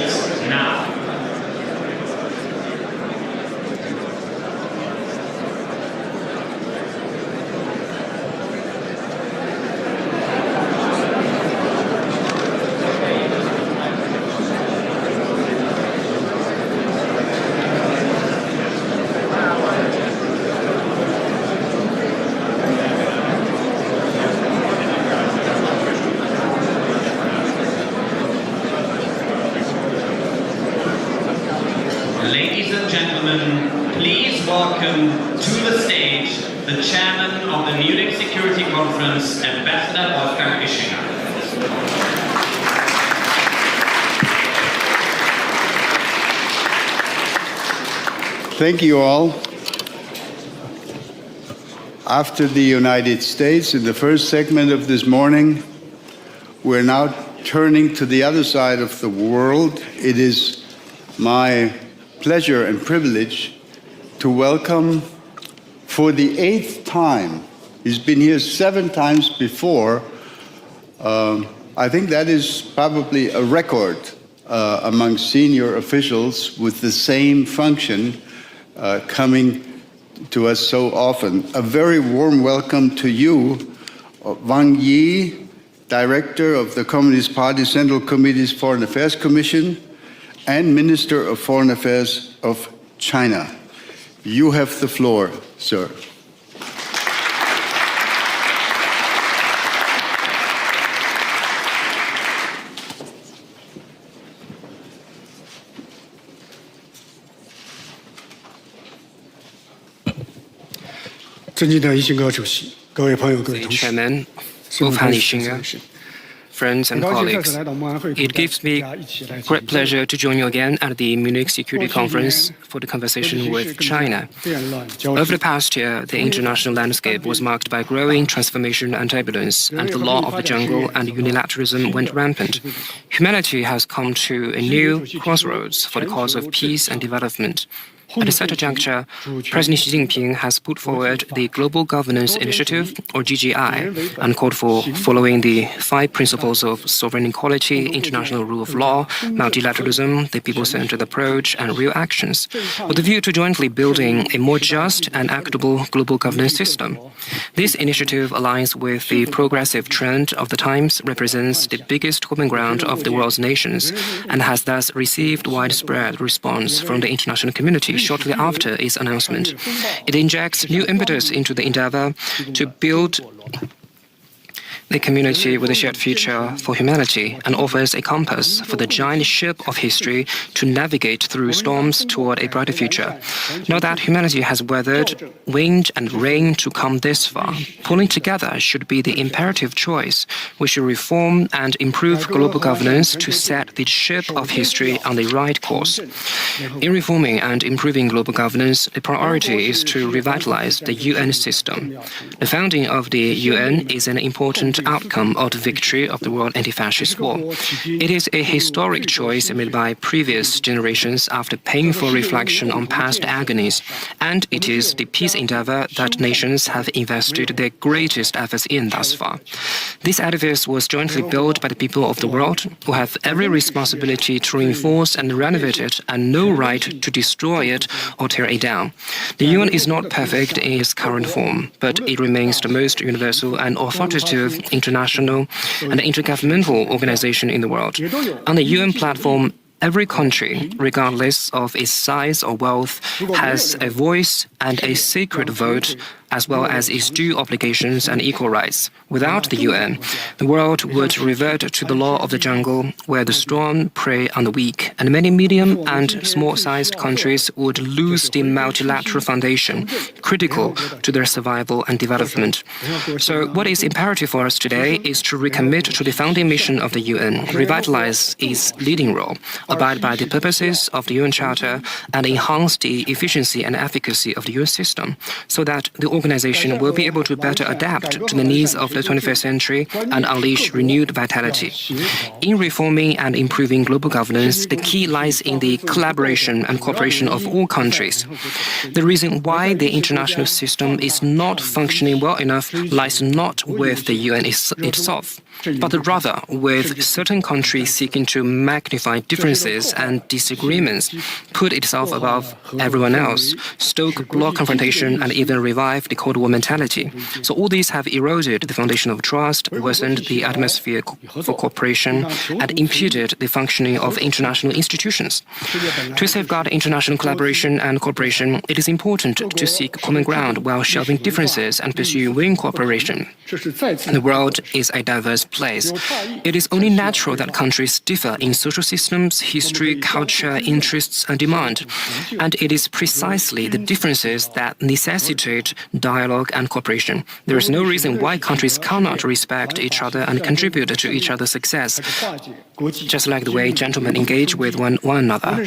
seats now. Ladies and gentlemen, please welcome to the stage the chairman of the Munich Security Conference, Ambassador Wolfgang Ischinger. Thank you all. After the United States in the first segment of this morning, we're now turning to the other side of the world. It is my pleasure and privilege to welcome for the 8th time, he's been here 7 times before, I think that is probably a record among senior officials with the same function coming to us so often. A very warm welcome to you, Wang Yi, Director of the Communist Party Central Committee's Foreign Affairs Commission, and Minister of Foreign Affairs of China. You have the floor, sir. Chairman Wolfgang Ischinger, friends and colleagues, it gives me great pleasure to join you again at the Munich Security Conference for the conversation with China. Over the past year, the international landscape was marked by growing transformation and turbulence, and the law of the jungle and unilateralism went rampant. Humanity has come to a new crossroads for the cause of peace and development. At such a juncture, President Xi Jinping has put forward the Global Governance Initiative, or GGI, and called for following the 5 principles of sovereign equality, international rule of law, multilateralism, the people-centered approach, and real actions, with a view to jointly building a more just and equitable global governance system. This initiative aligns with the progressive trend of the times, represents the biggest common ground of the world's nations, and has thus received widespread response from the international community shortly after its announcement. It injects new impetus into the endeavor to build the community with a shared future for humanity, and offers a compass for the giant ship of history to navigate through storms toward a brighter future. Now that humanity has weathered wind and rain to come this far, pulling together should be the imperative choice. We should reform and improve global governance to set the ship of history on the right course. In reforming and improving global governance, the priority is to revitalize the UN system. The founding of the UN is an important outcome of the victory of the World Anti-Fascist War. It is a historic choice made by previous generations after painful reflection on past agonies, and it is the peace endeavor that nations have invested their greatest efforts in thus far. This edifice was jointly built by the people of the world, who have every responsibility to reinforce and renovate it, and no right to destroy it or tear it down. The UN is not perfect in its current form, but it remains the most universal and authoritative international and intergovernmental organization in the world. On the UN platform, every country, regardless of its size or wealth, has a voice and a sacred vote, as well as its due obligations and equal rights. Without the UN, the world would revert to the law of the jungle, where the strong prey on the weak, and many medium and small-sized countries would lose the multilateral foundation critical to their survival and development. So what is imperative for us today is to recommit to the founding mission of the UN, revitalize its leading role, abide by the purposes of the UN Charter, and enhance the efficiency and efficacy of the UN system, so that the organization will be able to better adapt to the needs of the 21st century and unleash renewed vitality. In reforming and improving global governance, the key lies in the collaboration and cooperation of all countries. The reason why the international system is not functioning well enough lies not with the UN itself. but rather with certain countries seeking to magnify differences and disagreements, put itself above everyone else, stoke bloc confrontation, and even revive the Cold War mentality. So all these have eroded the foundation of trust, worsened the atmosphere for cooperation, and impeded the functioning of international institutions. To safeguard international collaboration and cooperation, it is important to seek common ground while shelving differences and pursue win cooperation. The world is a diverse place. It is only natural that countries differ in social systems, history, culture, interests, and demand. And it is precisely the differences that necessitate dialogue and cooperation. There is no reason why countries cannot respect each other and contribute to each other's success. Just like the way gentlemen engage with one another,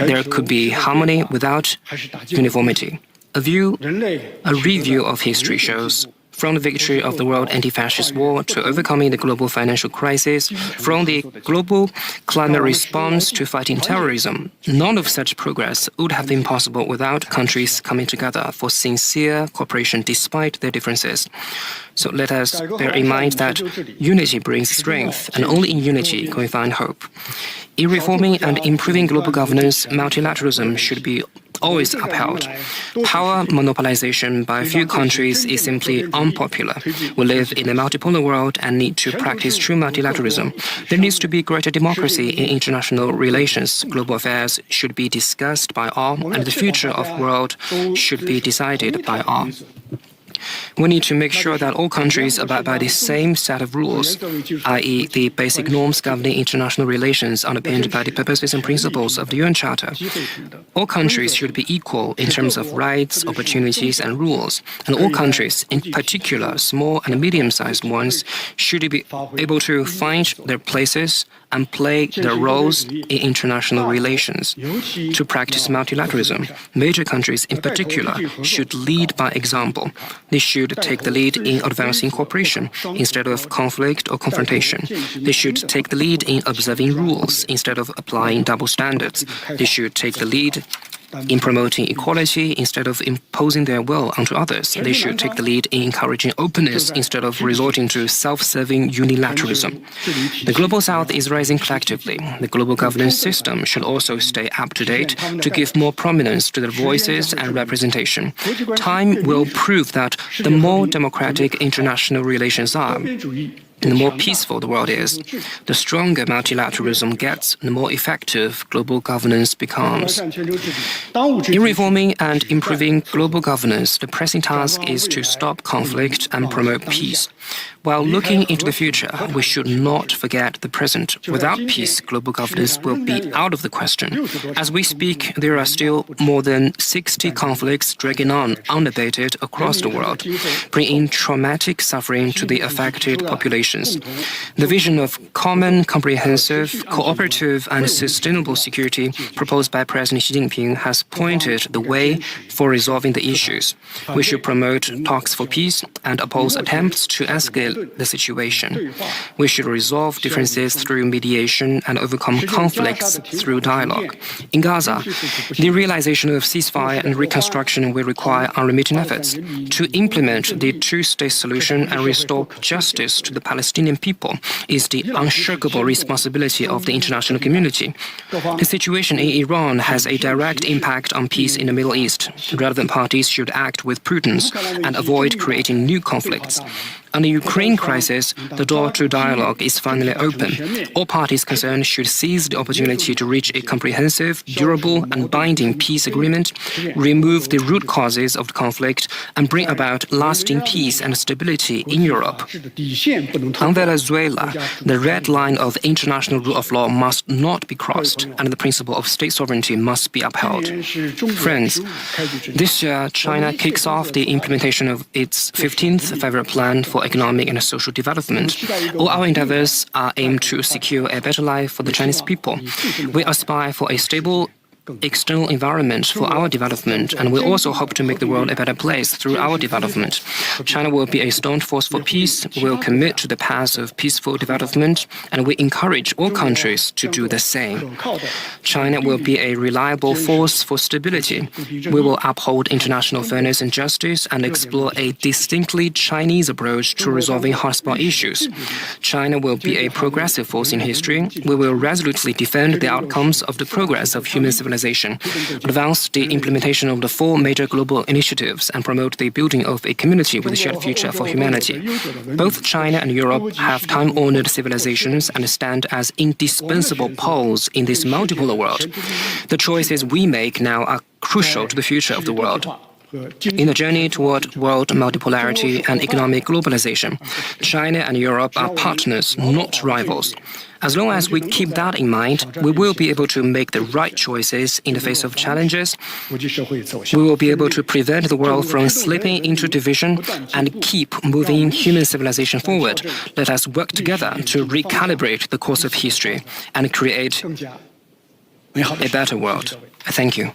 there could be harmony without uniformity. A review of history shows, from the victory of the World Anti-Fascist War to overcoming the global financial crisis, from the global climate response to fighting terrorism, none of such progress would have been possible without countries coming together for sincere cooperation despite their differences. So let us bear in mind that unity brings strength, and only in unity can we find hope. In reforming and improving global governance, multilateralism should be always upheld. Power monopolization by a few countries is simply unpopular. We live in a multipolar world and need to practice true multilateralism. There needs to be greater democracy in international relations. Global affairs should be discussed by all, and the future of the world should be decided by all. We need to make sure that all countries abide by the same set of rules, i.e. the basic norms governing international relations underpinned by the purposes and principles of the UN Charter. All countries should be equal in terms of rights, opportunities, and rules, and all countries, in particular small and medium-sized ones, should be able to find their places and play their roles in international relations. To practice multilateralism, major countries in particular should lead by example. They should take the lead in advancing cooperation instead of conflict or confrontation. They should take the lead in observing rules instead of applying double standards. They should take the lead in promoting equality instead of imposing their will onto others. They should take the lead in encouraging openness instead of resorting to self-serving unilateralism. The Global South is rising collectively. The global governance system should also stay up to date to give more prominence to their voices and representation. Time will prove that the more democratic international relations are, the more peaceful the world is, the stronger multilateralism gets, the more effective global governance becomes. In reforming and improving global governance, the pressing task is to stop conflict and promote peace. While looking into the future, we should not forget the present. Without peace, global governance will be out of the question. As we speak, there are still more than 60 conflicts dragging on unabated across the world, bringing traumatic suffering to the affected populations. The vision of common, comprehensive, cooperative, and sustainable security proposed by President Xi Jinping has pointed the way for resolving the issues. We should promote talks for peace and oppose attempts to escalate the situation. We should resolve differences through mediation and overcome conflicts through dialogue. In Gaza, the realization of ceasefire and reconstruction will require unremitting efforts. To implement the two-state solution and restore justice to the Palestinian people is the unshakable responsibility of the international community. The situation in Iran has a direct impact on peace in the Middle East. Relevant parties should act with prudence and avoid creating new conflicts. On the Ukraine crisis, the door to dialogue is finally open. All parties concerned should seize the opportunity to reach a comprehensive, durable, and binding peace agreement, remove the root causes of the conflict, and bring about lasting peace and stability in Europe. On Venezuela, the red line of international rule of law must not be crossed, and the principle of state sovereignty must be upheld. Friends, this year, China kicks off the implementation of its 15th Five-Year Plan for economic and social development. All our endeavors are aimed to secure a better life for the Chinese people. We aspire for a stable external environment for our development, and we also hope to make the world a better place through our development. China will be a staunch force for peace. We will commit to the path of peaceful development, and we encourage all countries to do the same. China will be a reliable force for stability. We will uphold international fairness and justice and explore a distinctly Chinese approach to resolving hotspot issues. China will be a progressive force in history. We will resolutely defend the outcomes of the progress of human civilization, advance the implementation of the 4 major global initiatives, and promote the building of a community with a shared future for humanity. Both China and Europe have time-honored civilizations and stand as indispensable poles in this multipolar world. The choices we make now are crucial to the future of the world. In the journey toward world multipolarity and economic globalization, China and Europe are partners, not rivals. As long as we keep that in mind, we will be able to make the right choices in the face of challenges. We will be able to prevent the world from slipping into division and keep moving human civilization forward. Let us work together to recalibrate the course of history and create a better world. Thank you.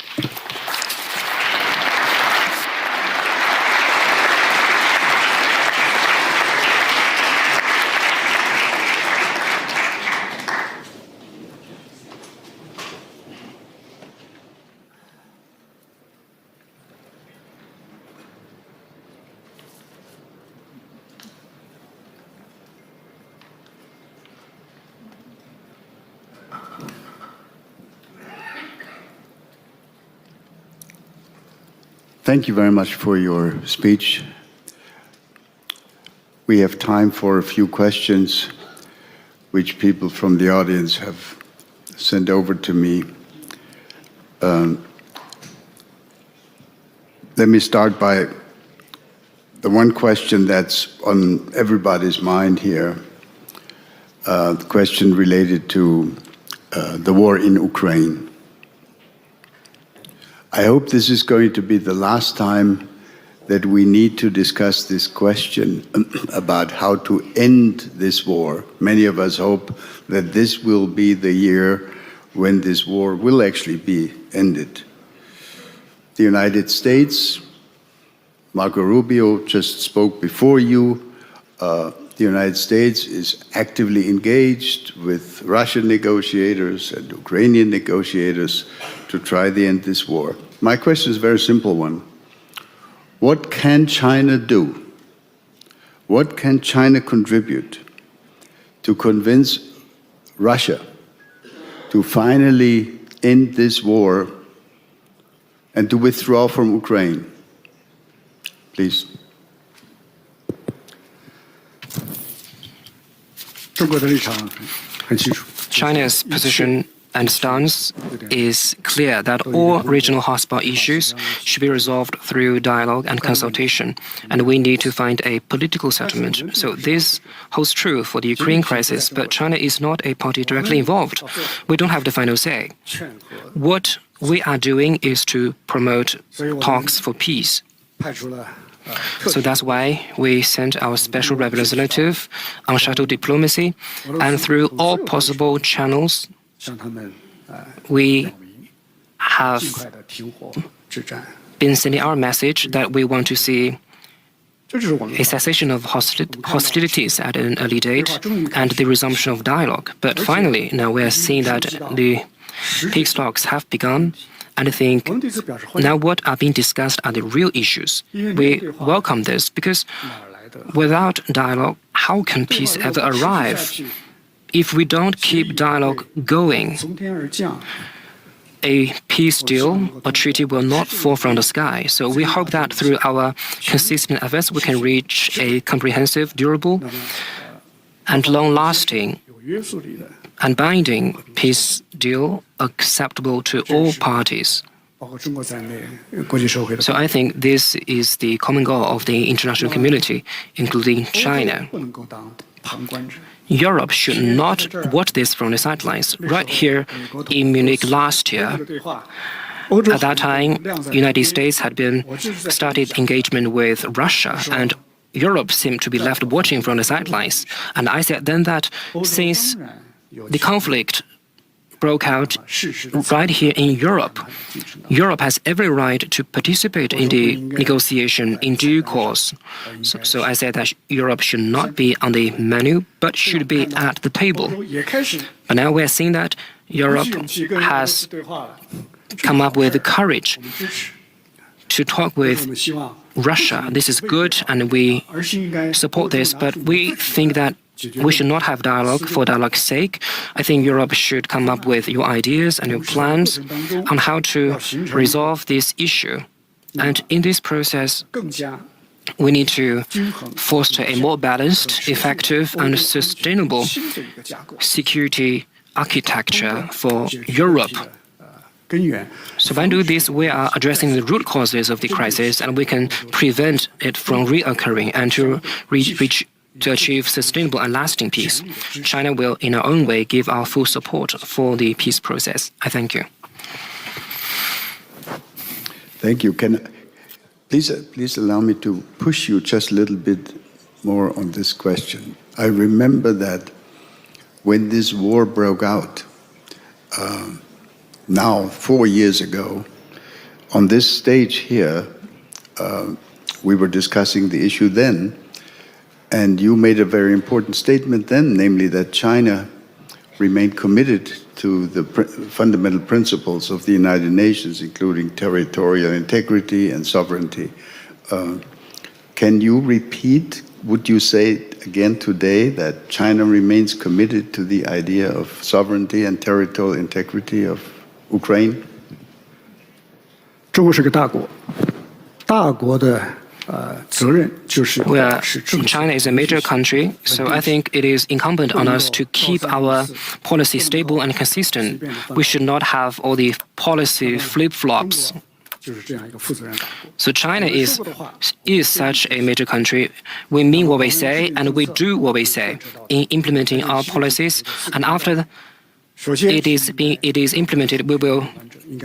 Thank you very much for your speech. We have time for a few questions which people from the audience have sent over to me. Let me start by the one question that's on everybody's mind here, the question related to the war in Ukraine. I hope this is going to be the last time that we need to discuss this question about how to end this war. Many of us hope that this will be the year when this war will actually be ended. The United States, Marco Rubio just spoke before you. The United States is actively engaged with Russian negotiators and Ukrainian negotiators to try to end this war. My question is a very simple one. What can China do? What can China contribute to convince Russia to finally end this war and to withdraw from Ukraine? Please. China's position and stance is clear that all regional hotspot issues should be resolved through dialogue and consultation, and we need to find a political settlement. So this holds true for the Ukraine crisis, but China is not a party directly involved. We don't have the final say. What we are doing is to promote talks for peace. So that's why we sent our special representative on shuttle diplomacy, and through all possible channels, we have been sending our message that we want to see a cessation of hostilities at an early date and the resumption of dialogue. But finally, now we are seeing that the peace talks have begun, and I think now what are being discussed are the real issues. We welcome this because without dialogue, how can peace ever arrive? If we don't keep dialogue going, a peace deal or treaty will not fall from the sky. So we hope that through our consistent efforts, we can reach a comprehensive, durable, and long-lasting and binding peace deal acceptable to all parties. So I think this is the common goal of the international community, including China. Europe should not watch this from the sidelines. Right here in Munich last year, at that time, the United States had started engagement with Russia, and Europe seemed to be left watching from the sidelines. And I said then that since the conflict broke out right here in Europe. Europe has every right to participate in the negotiation in due course. So I said that Europe should not be on the menu, but should be at the table. But now we're seeing that Europe has come up with the courage to talk with Russia. This is good, and we support this, but we think that we should not have dialogue for dialogue's sake. I think Europe should come up with your ideas and your plans on how to resolve this issue. And in this process, we need to foster a more balanced, effective, and sustainable security architecture for Europe. So by doing this, we are addressing the root causes of the crisis, and we can prevent it from reoccurring and to achieve sustainable and lasting peace. China will, in our own way, give our full support for the peace process. I thank you. Thank you. Please allow me to push you just a little bit more on this question. I remember that when this war broke out, now 4 years ago, on this stage here, we were discussing the issue then, and you made a very important statement then, namely that China remained committed to the fundamental principles of the United Nations, including territorial integrity and sovereignty. Can you repeat, would you say again today that China remains committed to the idea of sovereignty and territorial integrity of Ukraine? China is a major country, so I think it is incumbent on us to keep our policy stable and consistent. We should not have all the policy flip-flops. So China is such a major country. We mean what we say, and we do what we say in implementing our policies. And after it is implemented, we will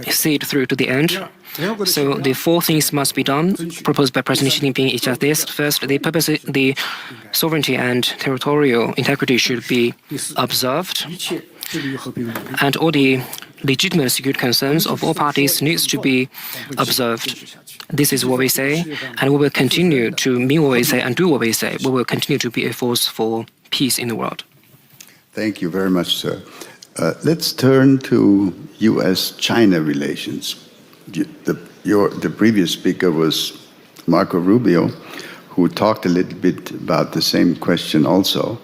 see it through to the end. So the 4 things must be done, proposed by President Xi Jinping, is just this. First, the sovereignty and territorial integrity should be observed, and all the legitimate security concerns of all parties needs to be observed. This is what we say, and we will continue to mean what we say and do what we say. We will continue to be a force for peace in the world. Thank you very much, sir. Let's turn to U.S.-China relations. The previous speaker was Marco Rubio, who talked a little bit about the same question also.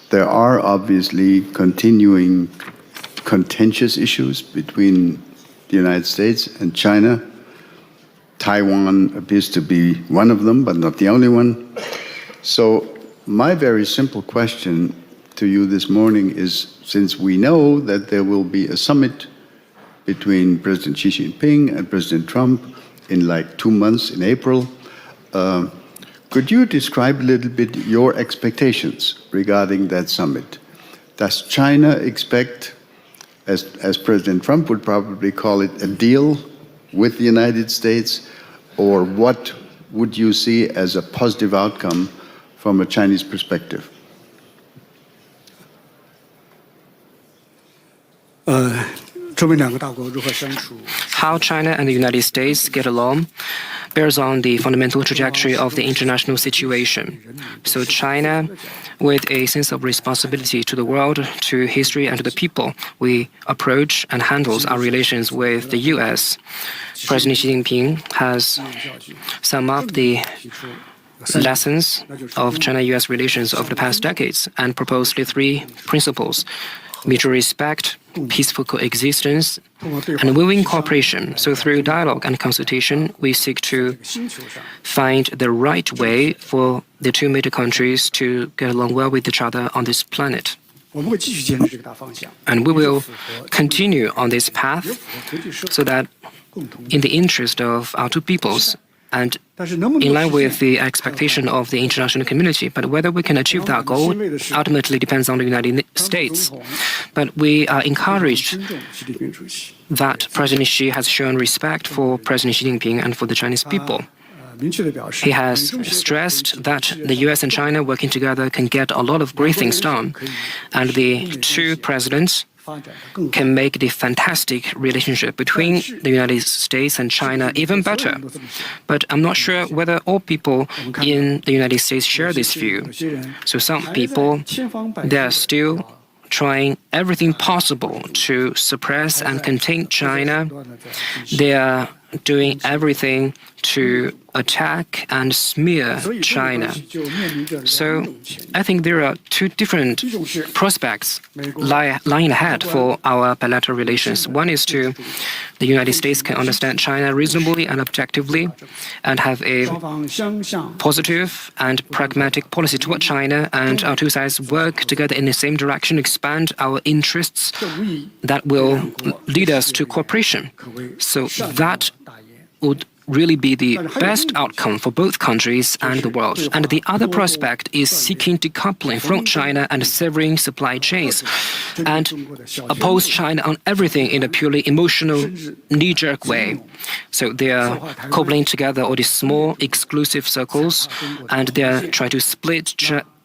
There are obviously continuing contentious issues between the United States and China. Taiwan appears to be one of them, but not the only one. So my very simple question to you this morning is, since we know that there will be a summit between President Xi Jinping and President Trump in like 2 months in April, could you describe a little bit your expectations regarding that summit? Does China expect, as President Trump would probably call it, a deal with the United States, or what would you see as a positive outcome from a Chinese perspective? How China and the United States get along bears on the fundamental trajectory of the international situation. So China, with a sense of responsibility to the world, to history, and to the people, we approach and handles our relations with the U.S. President Xi Jinping has summed up the lessons of China-U.S. relations over the past decades and proposed the 3 principles: mutual respect, peaceful coexistence, and willing cooperation. So through dialogue and consultation, we seek to find the right way for the 2 major countries to get along well with each other on this planet. And we will continue on this path so that in the interest of our 2 peoples and in line with the expectation of the international community. But whether we can achieve that goal ultimately depends on the United States. But we are encouraged that President Xi has shown respect for President Xi Jinping and for the Chinese people. He has stressed that the U.S. and China working together can get a lot of great things done. And the 2 presidents can make the fantastic relationship between the United States and China even better. But I'm not sure whether all people in the United States share this view. So some people, they are still trying everything possible to suppress and contain China. They are doing everything to attack and smear China. So I think there are two different prospects lying ahead for our bilateral relations. One is the United States can understand China reasonably and objectively and have a positive and pragmatic policy toward China, and our two sides work together in the same direction, expand our interests that will lead us to cooperation. So that would really be the best outcome for both countries and the world. And the other prospect is seeking decoupling from China and severing supply chains and oppose China on everything in a purely emotional, knee-jerk way. So they are coupling together all these small, exclusive circles, and they are trying to split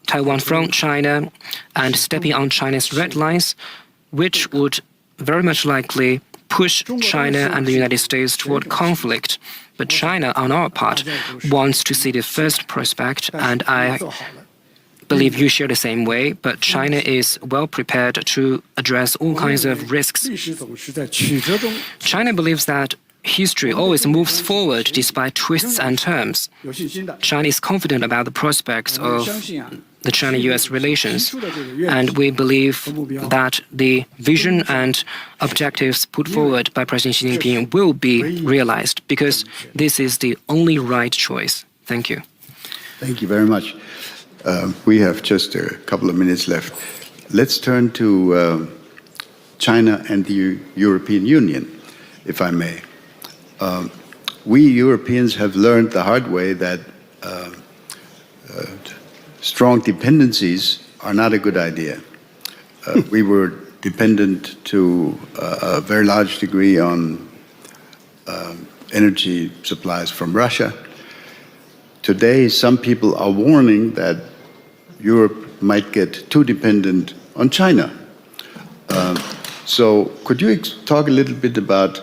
Taiwan from China and stepping on China's red lines, which would very much likely push China and the United States toward conflict. But China, on our part, wants to see the first prospect, and I believe you share the same way, but China is well prepared to address all kinds of risks. China believes that history always moves forward despite twists and turns. China is confident about the prospects of the China-US relations, and we believe that the vision and objectives put forward by President Xi Jinping will be realized, because this is the only right choice. Thank you. Thank you very much. We have just a couple of minutes left. Let's turn to China and the European Union, if I may. We Europeans have learned the hard way that strong dependencies are not a good idea. We were dependent to a very large degree on energy supplies from Russia. Today, some people are warning that Europe might get too dependent on China. So could you talk a little bit about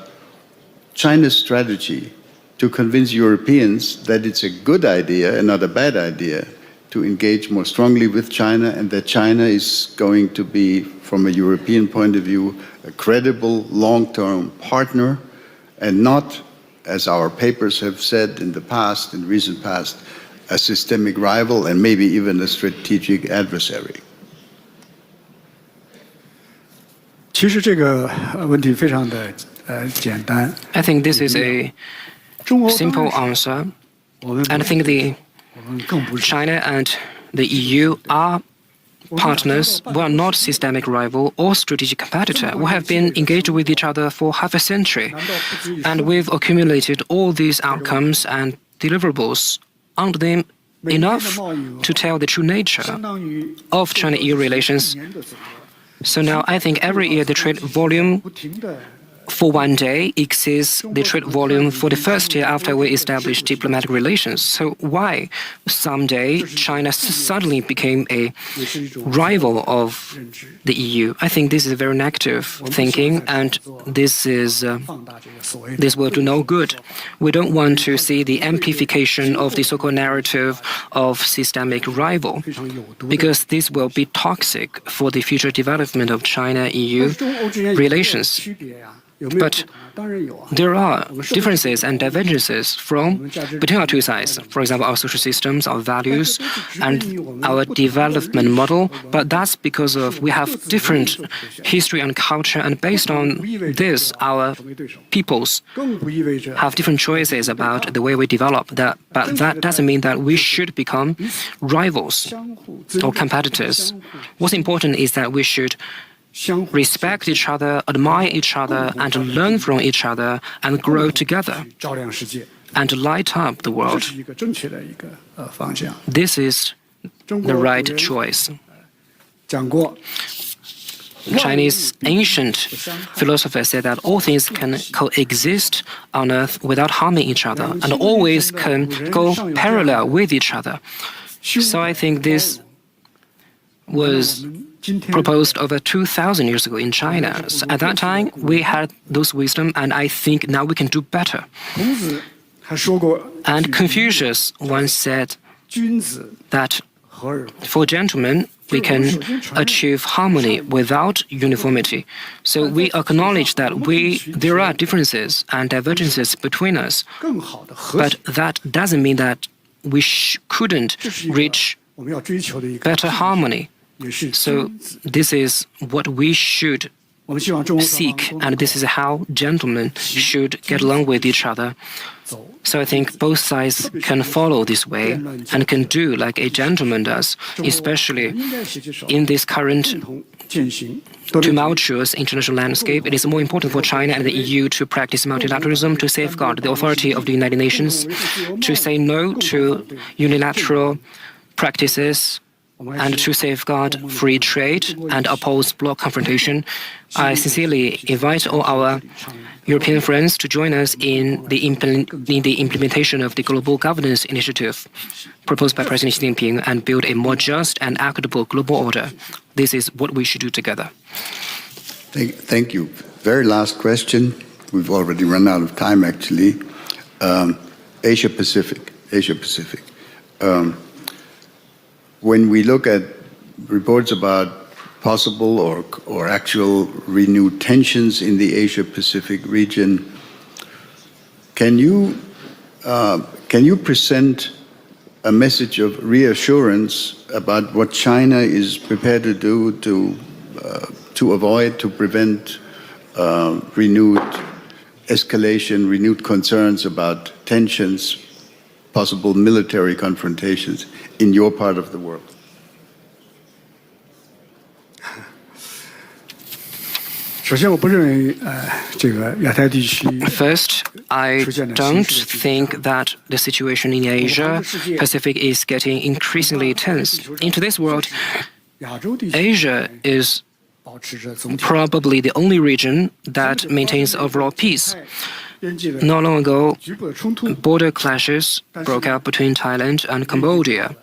China's strategy to convince Europeans that it's a good idea and not a bad idea to engage more strongly with China, and that China is going to be, from a European point of view, a credible long-term partner and not, as our papers have said in the past, in recent past, a systemic rival and maybe even a strategic adversary? 其实这个问题非常的简单。 I think this is a simple answer, and I think China and the EU are partners. We are not systemic rival or strategic competitor. We have been engaged with each other for half a century, and we've accumulated all these outcomes and deliverables. Aren't they enough to tell the true nature of China-EU relations? So now I think every year the trade volume for one day exceeds the trade volume for the first year after we established diplomatic relations. So why someday China suddenly became a rival of the EU? I think this is very negative thinking, and this will do no good. We don't want to see the amplification of the so-called narrative of systemic rival, because this will be toxic for the future development of China-EU relations. But there are differences and divergences between our two sides. For example, our social systems, our values, and our development model. But that's because we have different history and culture, and based on this, our peoples have different choices about the way we develop. But that doesn't mean that we should become rivals or competitors. What's important is that we should respect each other, admire each other, and learn from each other, and grow together, and light up the world. This is the right choice. Chinese ancient philosophers said that all things can coexist on earth without harming each other, and always can go parallel with each other. So I think this was proposed over 2,000 years ago in China. So at that time, we had those wisdom, and I think now we can do better. And Confucius once said that for gentlemen, we can achieve harmony without uniformity. So we acknowledge that there are differences and divergences between us, but that doesn't mean that we couldn't reach better harmony. So this is what we should seek, and this is how gentlemen should get along with each other. So I think both sides can follow this way and can do like a gentleman does, especially in this current tumultuous international landscape. It is more important for China and the EU to practice multilateralism, to safeguard the authority of the United Nations, to say no to unilateral practices, and to safeguard free trade and oppose bloc confrontation. I sincerely invite all our European friends to join us in the implementation of the Global Governance Initiative proposed by President Xi Jinping and build a more just and equitable global order. This is what we should do together. Thank you. Very last question. We've already run out of time, actually. Asia Pacific. When we look at reports about possible or actual renewed tensions in the Asia-Pacific region, can you present a message of reassurance about what China is prepared to do to avoid, to prevent renewed escalation, renewed concerns about tensions, possible military confrontations in your part of the world? First, I don't think that the situation in Asia Pacific is getting increasingly tense. In today's world, Asia is probably the only region that maintains overall peace. Not long ago, border clashes broke out between Thailand and Cambodia,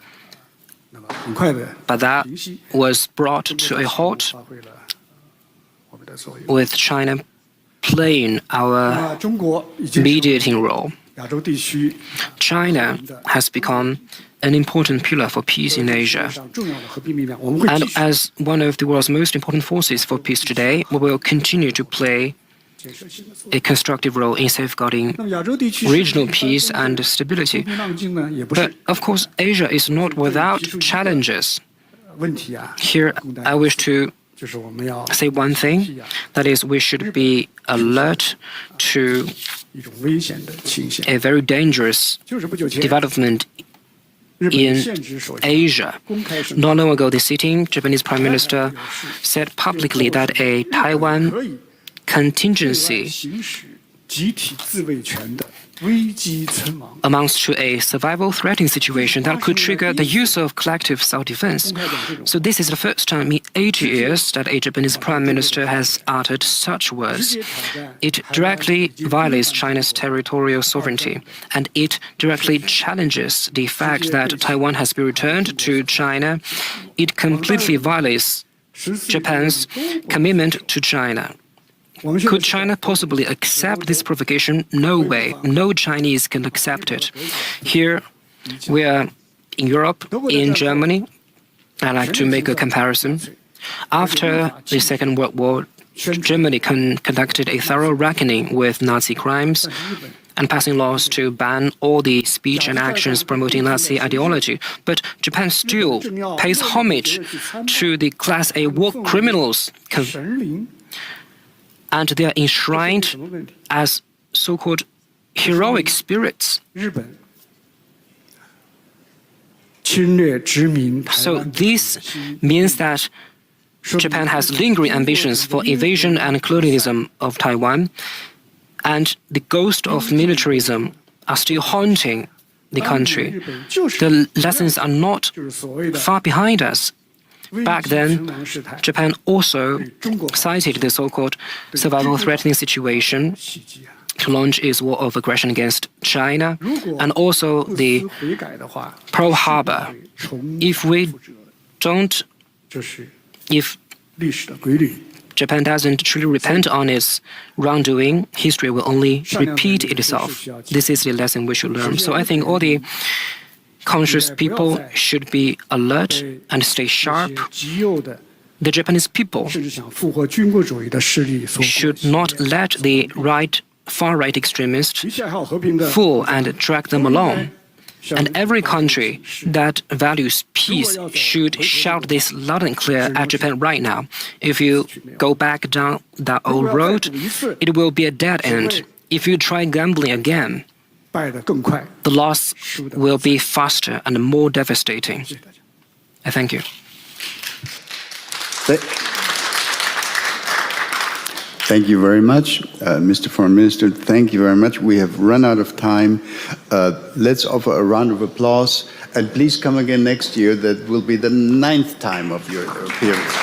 but that was brought to a halt with China playing our mediating role. China has become an important pillar for peace in Asia. And as one of the world's most important forces for peace today, we will continue to play a constructive role in safeguarding regional peace and stability. But of course, Asia is not without challenges. Here, I wish to say one thing, that is, we should be alert to a very dangerous development in Asia. Not long ago, the sitting Japanese Prime Minister said publicly that a Taiwan contingency amounts to a survival-threatening situation that could trigger the use of collective self-defense. So this is the first time in 80 years that a Japanese Prime Minister has uttered such words. It directly violates China's territorial sovereignty, and it directly challenges the fact that Taiwan has been returned to China. It completely violates Japan's commitment to China. Could China possibly accept this provocation? No way. No Chinese can accept it. Here, we are in Europe, in Germany. I like to make a comparison. After the Second World War, Germany conducted a thorough reckoning with Nazi crimes and passing laws to ban all the speech and actions promoting Nazi ideology. But Japan still pays homage to the Class A war criminals, and they are enshrined as so-called heroic spirits. So this means that Japan has lingering ambitions for invasion and colonialism of Taiwan, and the ghost of militarism are still haunting the country. The lessons are not far behind us. Back then, Japan also cited the so-called survival-threatening situation to launch its war of aggression against China, and also the Pearl Harbor. If we don't If 历史的规律。 Japan doesn't truly repent on its wrongdoing, history will only repeat itself. This is the lesson we should learn. So I think all the conscious people should be alert and stay sharp. The Japanese people should not let the far-right extremists fool and drag them along. And every country that values peace should shout this loud and clear at Japan right now. If you go back down that old road, it will be a dead end. If you try gambling again, the loss will be faster and more devastating. I thank you. Thank you very much, Mr. Foreign Minister. Thank you very much. We have run out of time. Let's offer a round of applause. And please come again next year. That will be the 9th time of your appearance.